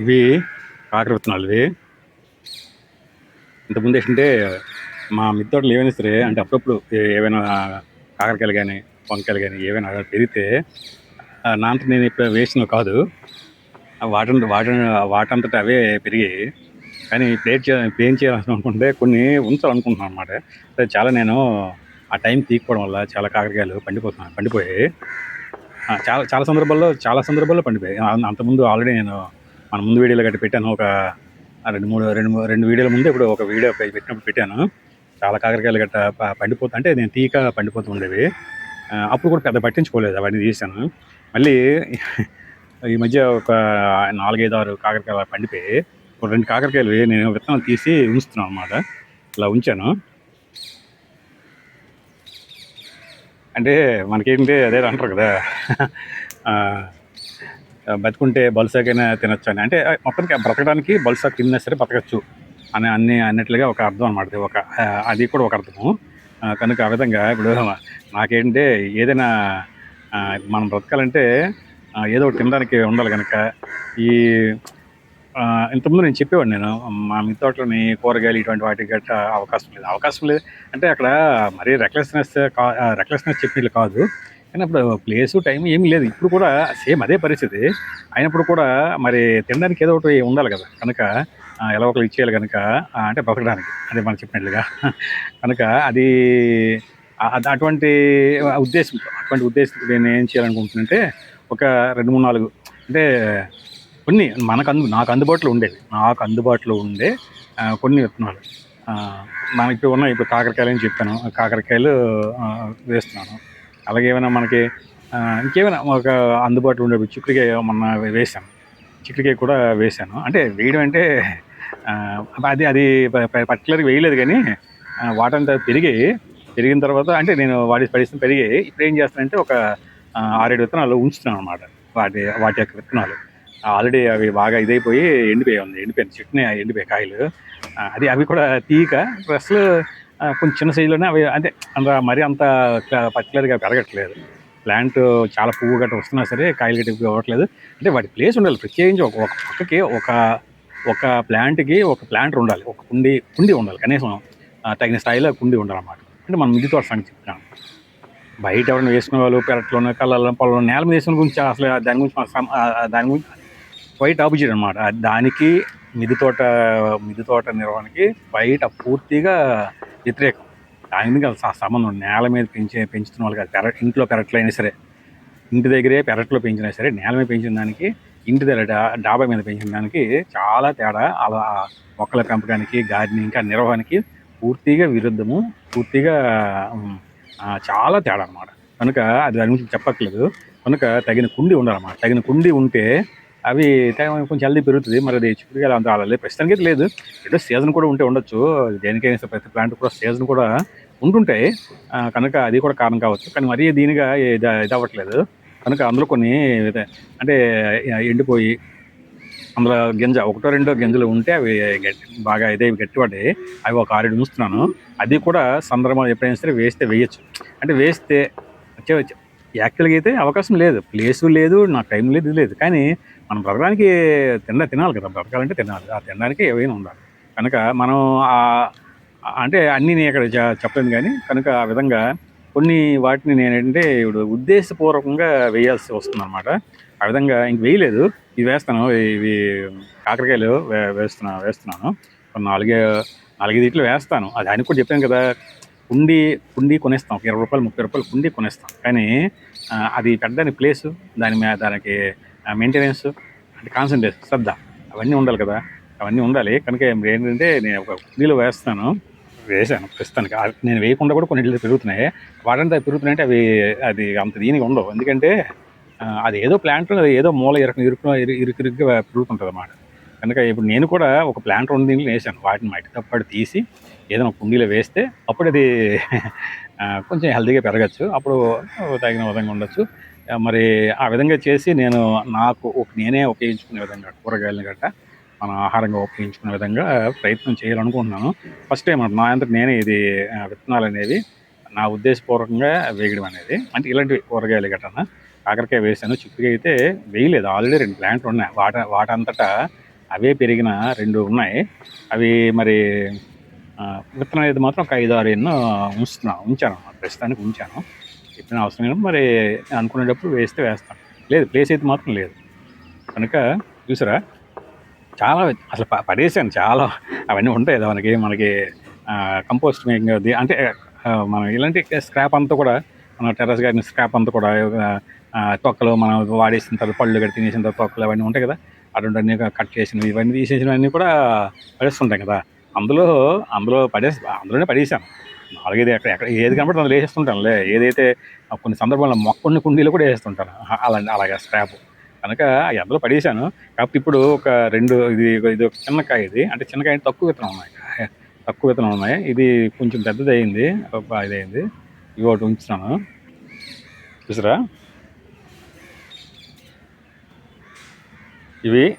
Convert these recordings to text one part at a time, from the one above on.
ఇవి కాకర విత్తనాలు ఇవి. ఇంతకుముందు ఏంటంటే మా మిద్దె తోటలో ఏవైనా సరే అంటే అప్పుడప్పుడు ఏవైనా కాకరకాయలు కానీ వంకాయలు కానీ ఏవైనా పెరిగితే నా అంతట నేను ఇప్పుడు వేసినవి కాదు. వాటంతట అవే పెరిగాయి. కానీ ఇప్పుడు ఏం చేయాలని అనుకుంటే కొన్ని ఉంచాలనుకుంటున్నాను అనమాట. చాలా నేను ఆ టైం తీయకపోవడం వల్ల చాలా కాకరకాయలు పండిపోయాయి. చాలా సందర్భాల్లో పండిపోయాయి. అంతకుముందు ఆల్రెడీ నేను మన ముందు వీడియోలో గట్టి పెట్టాను. ఒక 2 వీడియోల ముందు ఇప్పుడు ఒక వీడియో పెట్టినప్పుడు పెట్టాను. చాలా కాకరకాయలు గట్ట పండిపోతా అంటే నేను తీయక పండిపోతూ ఉండేవి. అప్పుడు కూడా పెద్ద పట్టించుకోలేదు, అవన్నీ తీసాను. మళ్ళీ ఈ మధ్య ఒక 4, 5, 6 కాకరకాయలు పండిపోయి ఒక 2 కాకరకాయలు నేను విత్తనాలు తీసి ఉంచుతున్నాను అనమాట. ఇలా ఉంచాను. అంటే మనకేంటంటే అదే అంటారు కదా, బతుకుంటే బలుసాకైనా తినొచ్చు అని. అంటే మొత్తానికి బ్రతకడానికి బలుసాకు తిన్నా సరే బతకచ్చు అన్నట్లుగా ఒక అర్థం అనమాట. అది కూడా ఒక అర్థము. కనుక ఆ విధంగా ఇప్పుడు నాకేంటంటే ఏదైనా మనం బ్రతకాలంటే ఏదో ఒకటి తినడానికి ఉండాలి. కనుక ఈ ఇంతకుముందు నేను చెప్పేవాడిని, నేను మా మిద్దె తోటలోని కూరగాయలు ఇటువంటి వాటికి గట్రా అవకాశం లేదు అంటే అక్కడ మరీ రెక్లెస్నెస్ చెప్పేది కాదు. కానీ అప్పుడు ప్లేసు టైం ఏమీ లేదు. ఇప్పుడు కూడా సేమ్ అదే పరిస్థితి అయినప్పుడు కూడా మరి తినడానికి ఏదో ఒకటి ఉండాలి కదా. కనుక ఎలా ఒకరు ఇచ్చేయాలి కనుక, అంటే బ్రతకడానికి అదే మనం చెప్పినట్లుగా. కనుక అది అటువంటి ఉద్దేశంతో నేను ఏం చేయాలనుకుంటున్నానంటే ఒక 2, 3, 4 అంటే కొన్ని నాకు అందుబాటులో ఉండే కొన్ని విత్తనాలు మనకి ఇప్పుడు కాకరకాయలు అని చెప్పాను. కాకరకాయలు వేస్తున్నాను. అలాగే ఏమైనా మనకి ఇంకేమైనా ఒక అందుబాటులో ఉండే చిక్కుడుకాయ మొన్న వేసాను. చిక్కుడుకాయ కూడా వేసాను. అంటే వేయడం అంటే అది పర్టికులర్గా వేయలేదు, కానీ వాటంతా పెరిగిన తర్వాత అంటే నేను పడిస్తే పెరిగాయి. ఇప్పుడు ఏం చేస్తానంటే ఒక 6, 7 విత్తనాలు ఉంచుతున్నాను అనమాట. వాటి యొక్క విత్తనాలు ఆల్రెడీ అవి బాగా ఇదైపోయి ఎండిపోయిన చెట్టుని ఎండిపోయాయి కాయలు. అవి కూడా తీయక ప్లస్ కొంచెం చిన్న సైజులోనే అవి మరీ అంత పర్టికులర్గా పెరగట్లేదు. ప్లాంట్ చాలా పువ్వు గట్ట వస్తున్నా సరే కాయలు గట్టి ఇవ్వట్లేదు. అంటే వాటి ప్లేస్ ఉండాలి. ప్రత్యేకించి ఒక పక్కకి ఒక ప్లాంట్కి ఒక ప్లాంటర్ ఉండాలి. ఒక కుండీ ఉండాలి. కనీసం తగిన స్థాయిలో కుండీ ఉండాలన్నమాట. అంటే మనం మిద్దె తోట సంగతి చెప్తాను. బయట ఎవరైనా వేసుకునే వాళ్ళు పెరట్లోనే కళ్ళల్లో పొలంలో నేల మీద వేసుకునే గురించి అసలు దాని గురించి క్వైట్ ఆపోజిట్ అనమాట. దానికి మిద్దె తోట నిర్వహణకి బయట పూర్తిగా వ్యతిరేకం. దానికి అసలు సంబంధం. నేల మీద పెంచుతున్న వాళ్ళు కాదు. ఇంట్లో పెరట్లో అయినా సరే, ఇంటి దగ్గరే పెరట్లో పెంచినా సరే, నేల మీద పెంచిన దానికి ఇంటి దగ్గర డాబా మీద పెంచిన దానికి చాలా తేడా. అలా మొక్కల పెంపకానికి, గార్డెనింగ్కి, నిర్వహణకి పూర్తిగా విరుద్ధము. పూర్తిగా చాలా తేడా అనమాట. కనుక అది దాని గురించి చెప్పట్లేదు. కనుక తగిన కుండీ ఉండాలన్నమాట. తగిన కుండీ ఉంటే అవి కొంచెం హెల్దీ పెరుగుతుంది. మరి అది చిక్కుడుకాయలు అంత అలా ప్రస్తుతానికి అయితే లేదు. ఏదో సీజన్ కూడా ఉండొచ్చు. దేనికైనా ప్రతి ప్లాంట్ కూడా సీజన్ కూడా ఉంటుంటాయి. కనుక అది కూడా కారణం కావచ్చు. కానీ మరీ దీనిగా ఇది అవ్వట్లేదు. కనుక అందులో కొన్ని అంటే ఎండిపోయి అందులో గింజ 1, 2 గింజలు ఉంటే అవి బాగా గట్టిపడ్డాయి. అవి ఒక 6, 7 ఉంచుతున్నాను. అది కూడా సందర్భం ఎప్పుడైనా సరే వేయచ్చు. అంటే వేస్తే యాక్చువల్గా అయితే అవకాశం లేదు, ప్లేసు లేదు, నాకు టైం లేదు, ఇది లేదు. కానీ మనం బ్రతకడానికి తినాలి కదా. బ్రతకాలంటే తినాలి. ఆ తినడానికి ఏవైనా ఉండాలి. కనుక మనం అంటే అన్నీ నేను ఇక్కడ చెప్పలేను, కానీ కనుక ఆ విధంగా కొన్ని వాటిని నేనంటే ఇప్పుడు ఉద్దేశపూర్వకంగా వేయాల్సి వస్తుంది అనమాట. ఆ విధంగా ఇంక వేయలేదు. ఇవి వేస్తాను. ఇవి కాకరకాయలు వేస్తున్నాను. 4, 5 ఇట్లు వేస్తాను. అది ఆయన కూడా చెప్పాను కదా, కుండీ కొనేస్తాం. ఒక 20 రూపాయలు, 30 రూపాయలు కుండీ కొనేస్తాం. కానీ అది పెట్టడానికి ప్లేసు, దానికి మెయింటెనెన్స్, అంటే కాన్సన్ట్రేషన్, శ్రద్ధ, అవన్నీ ఉండాలి కదా. అవన్నీ ఉండాలి. కనుక ఏంటంటే నేను ఒక కుండీలో వేసాను ప్రస్తుతానికి. నేను వేయకుండా కూడా కొన్ని ఇళ్ళు పెరుగుతున్నాయి. వాటంతా పెరుగుతున్నాయంటే అది అంత దీనికి ఉండవు. ఎందుకంటే అది ఏదో ప్లాంట్ ఏదో మూల ఇరుకుగా పెరుగుతుంటుంది అన్నమాట. కనుక ఇప్పుడు నేను కూడా ఒక ప్లాంట్ 2 దీంట్లో వేసాను. వాటిని మట్టి తప్పటి తీసి ఏదైనా కుండీలో వేస్తే అప్పుడు అది కొంచెం హెల్తీగా పెరగచ్చు. అప్పుడు తగిన విధంగా ఉండొచ్చు. మరి ఆ విధంగా చేసి నేనే ఉపయోగించుకునే విధంగా కూరగాయలను గట్ట మన ఆహారంగా ఉపయోగించుకునే విధంగా ప్రయత్నం చేయాలనుకుంటున్నాను. ఫస్ట్ టైం నా అంతటి నేనే ఇది విత్తనాలు అనేవి నా ఉద్దేశపూర్వకంగా వేయడం అనేది. అంటే ఇలాంటివి కూరగాయలు గట్రా కాకరకాయ వేసాను. చిక్కుడుకాయ అయితే వేయలేదు. ఆల్రెడీ 2 ప్లాంట్లు ఉన్నాయి. వాటంతటా అవే పెరిగిన 2 ఉన్నాయి. అవి మరి విత్తనం అనేది మాత్రం ఒక 5, 6 ఎన్నో ఉంచాను ప్రస్తుతానికి ఉంచాను. ఎప్పుడైనా అవసరమైన మరి అనుకునేటప్పుడు వేస్తాను. లేదు, ప్లేస్ అయితే మాత్రం లేదు. కనుక చూసారా, చాలా అసలు పడేసాను చాలా. అవన్నీ ఉంటాయి కదా మనకి కంపోస్ట్ మేకింగ్ అది అంటే మనం ఇలాంటి స్క్రాప్ అంతా కూడా, మన టెర్రస్ గార్డెన్ స్క్రాప్ అంతా కూడా తొక్కలు మనం వాడేసిన తర్వాత పళ్ళు కట్టి తినేసిన తర్వాత తొక్కలు అవన్నీ ఉంటాయి కదా, అటువంటివన్నీ కట్ చేసినవి ఇవన్నీ తీసేసినవన్నీ కూడా పడేస్తుంటాం కదా. అందులోనే పడేసాను. 4, 5 ఎక్కడ ఏది కనబడితే అందులో వేసేస్తుంటానులే. ఏదైతే కొన్ని సందర్భాల్లో మొక్కని కుండీలు కూడా వేసేస్తుంటాను అలాగే స్క్రాప్. కనుక అందులో పడేసాను. కాకపోతే ఇప్పుడు ఒక 2 ఇది ఒక చిన్న కాయ. ఇది అంటే చిన్న కాయ తక్కువ విత్తనం ఉన్నాయి. ఇది కొంచెం పెద్దది అయింది, ఇదైంది. ఇవి ఒకటి ఉంచుతాను. చూసారా,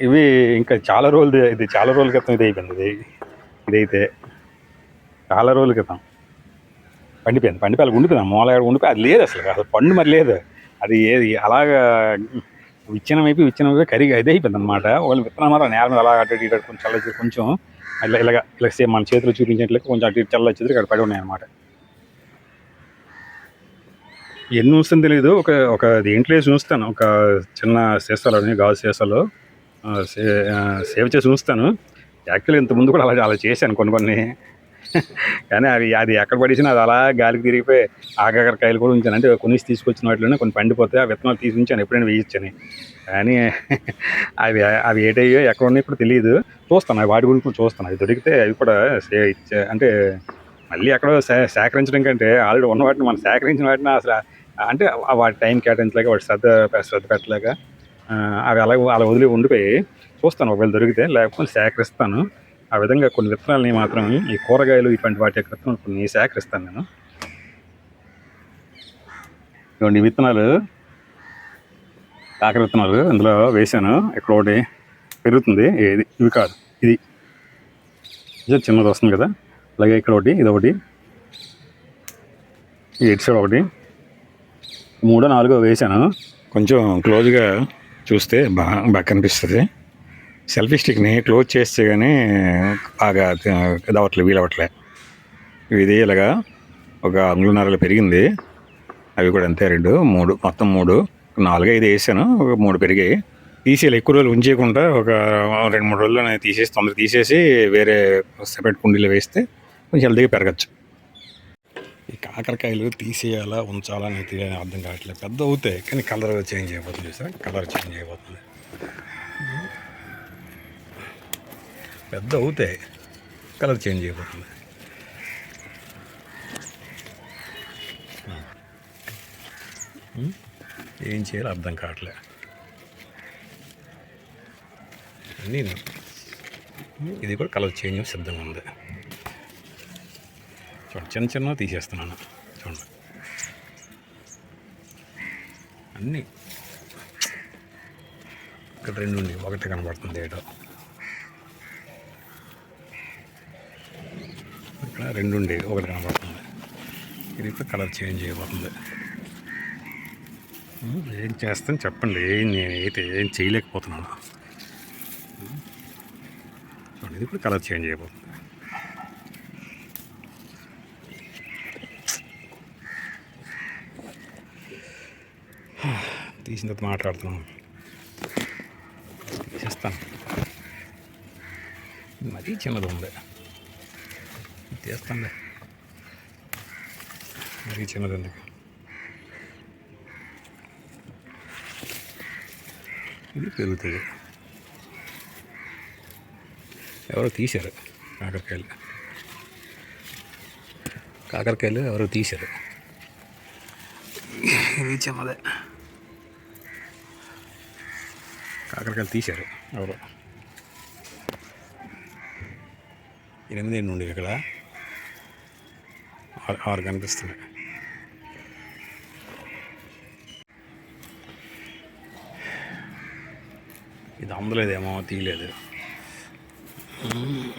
ఇవి ఇంకా చాలా రోజుల క్రితం ఇది అయిపోయింది. ఇదైతే చాలా రోజుల క్రితం పండిపోయి ఉండిపోయింది. మూలగా ఉండిపోయి అది లేదు అసలు పండు మరి లేదు. అది ఏది అలాగా విచ్ఛిన్నం అయిపోయి కరిగి అది అయిపోయింది అనమాట. వాళ్ళు విత్తనం మాత్రం నేల మీద అలా అటు ఇటు కొంచెం ఇలాగ సేమ్ మన చేతిలో చూపించినట్లయితే కొంచెం అటు ఇటు చల్లొచ్చేది ఇక్కడ పడి ఉన్నాయి అనమాట. ఎన్ని ఉంస్తుందో తెలియదు. ఒక దేంట్లో చూస్తాను, ఒక చిన్న సీసాలోని గాజు సీసాలో సేవ్ చేసి ఉంచుతాను. యాక్చువల్లీ ఇంతకుముందు కూడా అలా చేశాను కొన్ని. కానీ అది ఎక్కడ పడేసినా అది అలా గాలికి తిరిగిపోయి ఆకాకరకాయలు కూడా ఉంచాను. అంటే కొనేసి తీసుకొచ్చిన వాటిలోనే కొన్ని పండిపోతే ఆ విత్తనాలు తీసి ఉంచాను ఎప్పుడైనా వేయించని. కానీ అవి ఏటయ్యో ఎక్కడ ఉన్నాయో ఇప్పుడు తెలియదు. చూస్తాను వాటి గురించి చూస్తాను. అవి దొరికితే అవి కూడా అంటే మళ్ళీ ఎక్కడో సేకరించడం కంటే ఆల్రెడీ ఉన్న వాటిని మనం సేకరించిన వాటిని అసలు అంటే వాటి టైం కేటాయించలేక వాటి శ్రద్ధ పెట్టలేక అవి అలా వదిలి ఉండిపోయి చూస్తాను. ఒకవేళ దొరికితే, లేకపోతే సేకరిస్తాను. ఆ విధంగా కొన్ని విత్తనాలని మాత్రం ఈ కూరగాయలు ఇటువంటి వాటి యొక్క విత్తనాలు కొన్ని సేకరిస్తాను నేను. ఇటువంటి విత్తనాలు, కాకర విత్తనాలు ఇందులో వేసాను. ఇక్కడ ఒకటి పెరుగుతుంది, ఇవి కాదు, ఇది చిన్నది వస్తుంది కదా. అలాగే ఇక్కడ ఒకటి, ఇది ఒకటి, ఇటు సైడ్ ఒకటి, 3, 4 వేసాను. కొంచెం క్లోజ్గా చూస్తే బాగా కనిపిస్తుంది. సెల్ఫీ స్టిక్ని క్లోజ్ చేస్తే కానీ బాగా వీలవట్లే. ఇది ఇలాగా ఒక 1.5 అంగుళం పెరిగింది. అవి కూడా అంతే 2, 3 మొత్తం 3, 4, 5 వేసాను. ఒక 3 పెరిగాయి. తీసేయాలి, ఎక్కువ రోజులు ఉంచేయకుండా ఒక 2, 3 రోజుల్లో తొందరగా తీసేసి వేరే సెపరేట్ కుండీలో వేస్తే కొంచెం హెల్తీగా పెరగచ్చు. ఈ కాకరకాయలు తీసేయాలా ఉంచాలా అనేది అర్థం కావట్లేదు. పెద్ద అవుతాయి కానీ కలర్ చేంజ్ అయిపోతుంది. చూసారా, కలర్ చేంజ్ అయిపోతుంది. పెద్ద అవుతాయి, కలర్ చేంజ్ అయిపోతుంది. ఏం చేయాలో అర్థం కావట్లే. నేను ఇది కూడా కలర్ చేంజ్ సిద్ధంగా ఉంది. చూడండి, చిన్న తీసేస్తున్నాను. చూడండి, అన్నీ ఇక్కడ 2 ఉండి ఒకటి కనబడుతుంది. ఏటో ఇక్కడ 2 ఉండి ఒకటి కనబడుతుంది. ఇది ఇప్పుడు కలర్ చేంజ్ అయిపోతుంది. ఏం చేస్తాను చెప్పండి. నేనైతే ఏం చేయలేకపోతున్నాను. చూడండి, ఇది ఇప్పుడు కలర్ చేంజ్ అయిపోతుంది. తీసిన తర్వాత మాట్లాడుతున్నాను, తీసేస్తాను. మరీ చిన్నది ఉంది, తీస్తానులే. మరీ చిన్నది ఉంది. ఇది పెరుగుతుంది. ఎవరో తీశారు కాకరకాయలు ఎవరో తీశారు. ఇది చిన్నదే, కాకరకాయలు తీశారు ఎవరో. 8 నుండి ఇక్కడ 6 కనిపిస్తున్నాయి. ఇది అందలేదేమో, తీయలేదు.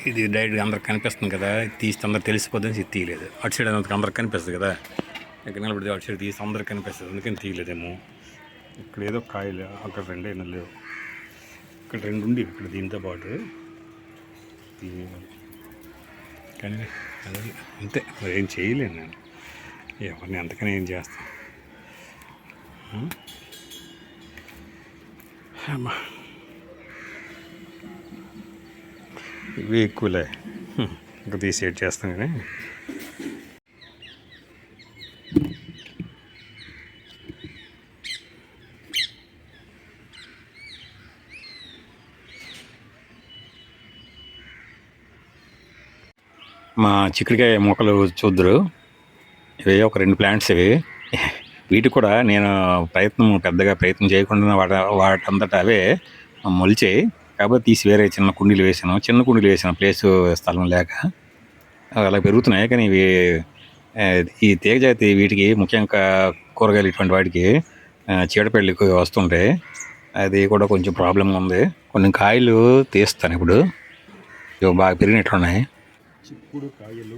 ఇది డైరెక్ట్గా అందరికి కనిపిస్తుంది కదా, తీస్తే అందరికి తెలిసిపోద్దని ఇది తీయలేదు. అటు సైడ్ అందరికి కనిపిస్తుంది కదా, ఇక్కడ నిలబడితే అటు సైడ్ తీస్తే అందరికి కనిపిస్తుంది, అందుకని తీయలేదేమో. ఇక్కడ ఏదో కాయలు అక్కడ రెండైనా లేవు, ఇక్కడ రెండు ఉండి ఇక్కడ దీంతో పాటు కానీ అది అంతే, మరి ఏం చేయలేను నేను, ఎవరిని అంతకనే ఏం చేస్తాను. అమ్మా ఇవి ఎక్కువలే, ఇంకా తీసేట్ చేస్తాం కానీ. మా చిక్కుడుకాయ మొక్కలు చూద్దరు, ఇవి ఒక 2 ప్లాంట్స్ ఇవి. వీటికి కూడా నేను పెద్దగా ప్రయత్నం చేయకుండా వాటంతటా అవే మొలిచాయి. కాకపోతే తీసి వేరే చిన్న కుండీలు వేసాను ప్లేసు స్థలం లేక. అలా పెరుగుతున్నాయి. కానీ ఇవి ఈ తీగ జాతి వీటికి ముఖ్యంగా కూరగాయలు ఇటువంటి వాటికి చీడపీడలు ఎక్కువగా వస్తుంటాయి. అది కూడా కొంచెం ప్రాబ్లం ఉంది. కొన్ని కాయలు తీస్తాను ఇప్పుడు, ఇవి బాగా పెరిగినట్లున్నాయి. చిక్కుడు కాయలు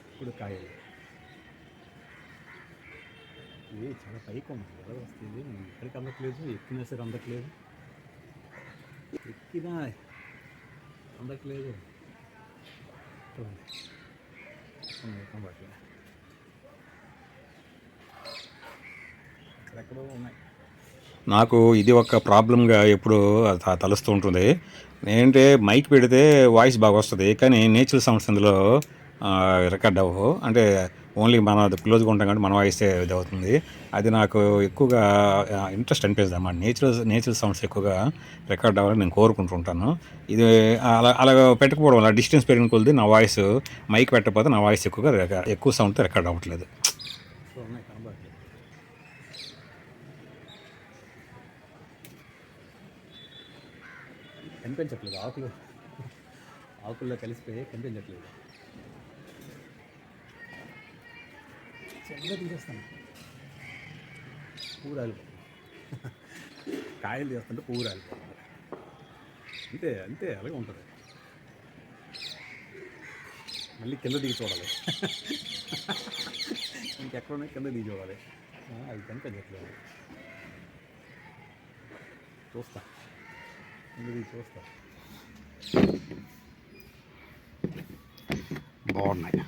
చిక్కుడు కాయలు ఇవి చాలా పైకి ఉంది, ఎలా వస్తుంది ఇక్కడికి అందట్లేదు, ఎక్కినా సరే అందట్లేదు, ఎక్కినా అందట్లేదు. నాకు ఇది ఒక ప్రాబ్లంగా ఎప్పుడు తలుస్తూ ఉంటుంది. ఏంటంటే మైక్ పెడితే వాయిస్ బాగా వస్తుంది, కానీ నేచురల్ సౌండ్స్ అందులో రికార్డ్ అవ్వవు. అంటే ఓన్లీ మనం అది క్లోజ్గా ఉంటాం కాబట్టి మన వాయిసే ఇది అవుతుంది. అది నాకు ఎక్కువగా ఇంట్రెస్ట్ అనిపిస్తుంది అన్నమాట. నేచురల్ సౌండ్స్ ఎక్కువగా రికార్డ్ అవ్వాలని నేను కోరుకుంటుంటాను. ఇది అలా పెట్టకపోవడం వల్ల డిస్టెన్స్ పెరిగిన కొద్ది నా వాయిస్, మైక్ పెట్టకపోతే నా వాయిస్ ఎక్కువ సౌండ్తో రికార్డ్ అవ్వట్లేదు. కనిపించట్లేదు, ఆకుల్లో కలిసిపోయి కనిపించట్లేదు. చెట్లా తీసేస్తాను, పువ్వు రాలిపోతుంది. కాయలు తీస్తుంటే పువ్వు రాలిపోతుంది. అంతే అలాగే ఉంటుంది. మళ్ళీ కింద దిగి చూడాలి, ఇంకెక్కడున్నాయి కింద దిగి చూడాలి. అది కనిపించట్లేదు, చూస్తా కింద దిగి చూస్తా. బాగున్నాయి.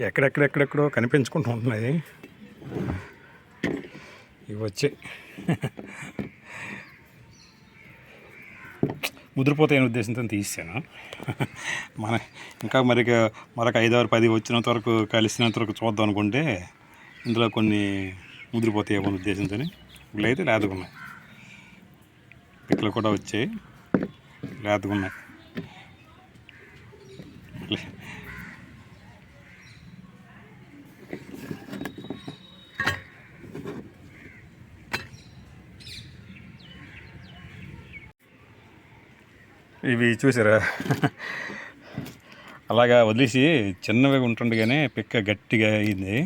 ఎక్కడెక్కడెక్కడెక్కడో కనిపించుకుంటూ ఉంటున్నాయి. ఇవి వచ్చి ముదిరిపోతాయనే ఉద్దేశంతో తీసాను. ఇంకా మరొక 5 or 10 వచ్చినంత వరకు, కలిసినంత వరకు చూద్దాం అనుకుంటే ఇందులో కొన్ని ముదిరిపోతాయి అనే ఉద్దేశంతో. ఇట్లయితే లేదుకున్నాయి, పిక్కలు కూడా వచ్చాయి, లేదుకున్నాయి. ఇవి చూసారా, అలాగా వదిలేసి చిన్నవి ఉంటుండగానే పిక్క గట్టిగా అయింది.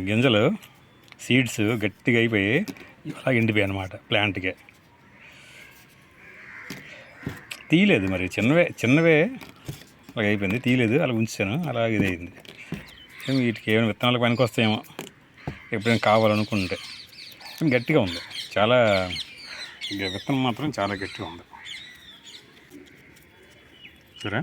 గింజలు సీడ్స్ గట్టిగా అయిపోయి అలా ఎండిపోయాయి అన్నమాట. ప్లాంట్కే తీయలేదు, మరి చిన్నవే అలాగ అయిపోయింది, తీయలేదు, అలా ఉంచాను, అలాగే ఇది అయింది. వీటికి ఏమైనా విత్తనాలకు పనికి వస్తాయేమో ఎప్పుడైనా కావాలనుకుంటే. గట్టిగా ఉంది చాలా, విత్తనం మాత్రం చాలా గట్టిగా ఉంది. సరే,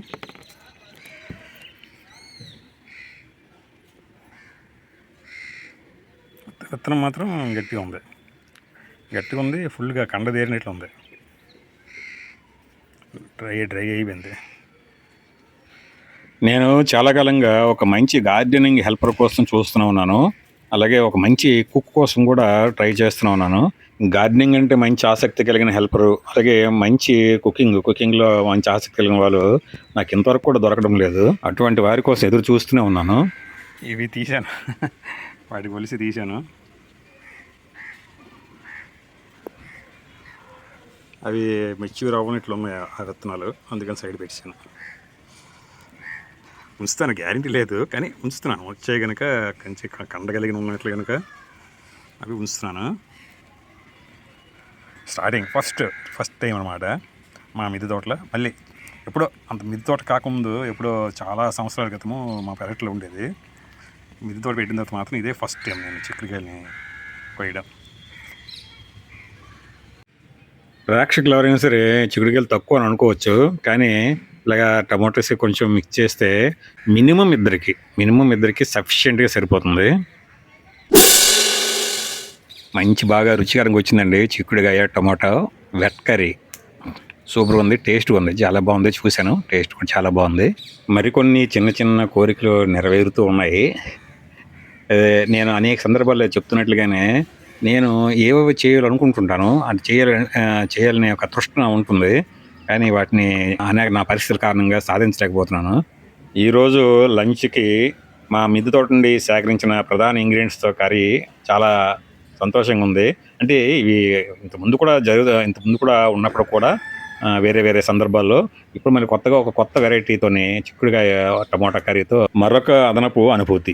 విత్తనం మాత్రం గట్టిగా ఉంది, ఫుల్గా కండదేరినట్లు ఉంది. డ్రై అయిపోయింది. నేను చాలా కాలంగా ఒక మంచి గార్డెనింగ్ హెల్పర్ కోసం చూస్తూనే ఉన్నాను. అలాగే ఒక మంచి కుక్ కోసం కూడా ట్రై చేస్తూనే ఉన్నాను. గార్డెనింగ్ అంటే మంచి ఆసక్తి కలిగిన హెల్పరు, అలాగే మంచి కుకింగ్లో మంచి ఆసక్తి కలిగిన వాళ్ళు నాకు ఇంతవరకు కూడా దొరకడం లేదు. అటువంటి వారి కోసం ఎదురు చూస్తూనే ఉన్నాను. ఇవి తీశాను, వాటి కొలిసి తీశాను. అవి మెచ్యూర్ అవ్వని ఇట్లా ఉన్నాయి ఆ విత్తనాలు, అందుకని సైడ్ పెట్టాను. ఉంచుతాను, గ్యారంటీ లేదు కానీ ఉంచుతున్నాను. వచ్చే కనుక కంచి కండగలిగిన ఉన్నట్లు కనుక అవి ఉంచుతున్నాను. స్టార్టింగ్ ఫస్ట్ టైం అనమాట మా మిద్దె తోటలో. మళ్ళీ ఎప్పుడో అంత మిద్దె తోట కాకముందు ఎప్పుడో చాలా సంవత్సరాల క్రితము మా పెరట్లో ఉండేది. మిద్దె తోట పెట్టిన తర్వాత మాత్రం ఇదే ఫస్ట్ టైం నేను చిక్కుడుకాయలని కోయడం. ప్రేక్షకులు ఎవరైనా సరే చిక్కుడుకాయలు తక్కువ అని అనుకోవచ్చు, కానీ ఇలాగా టమాటోస్ కొంచెం మిక్స్ చేస్తే మినిమం ఇద్దరికి సఫిషియెంట్గా సరిపోతుంది. మంచి బాగా రుచికరంగా వచ్చిందండి చిక్కుడుకాయ టమాటో వెట్ కర్రీ. సూపర్ ఉంది, టేస్ట్ ఉంది, చాలా బాగుంది. చూశాను, టేస్ట్ కూడా చాలా బాగుంది. మరికొన్ని చిన్న చిన్న కోరికలు నెరవేరుతూ ఉన్నాయి. నేను అనేక సందర్భాల్లో చెప్తున్నట్లుగానే నేను ఏవేవి చేయాలనుకుంటుంటాను, అది చేయాలనే ఒక తృష్ణ ఉంటుంది, కానీ వాటిని నా పరిస్థితుల కారణంగా సాధించలేకపోతున్నాను. ఈరోజు లంచ్కి మా మిద్దె తోట నుండి సేకరించిన ప్రధాన ఇంగ్రీడియంట్స్తో కర్రీ చాలా సంతోషంగా ఉంది. అంటే ఇవి ఇంతకుముందు కూడా ఉన్నప్పుడు కూడా వేరే వేరే సందర్భాల్లో, ఇప్పుడు మరి కొత్తగా ఒక కొత్త వెరైటీతోని చిక్కుడుకాయ టమోటా కర్రీతో మరొక అదనపు అనుభూతి.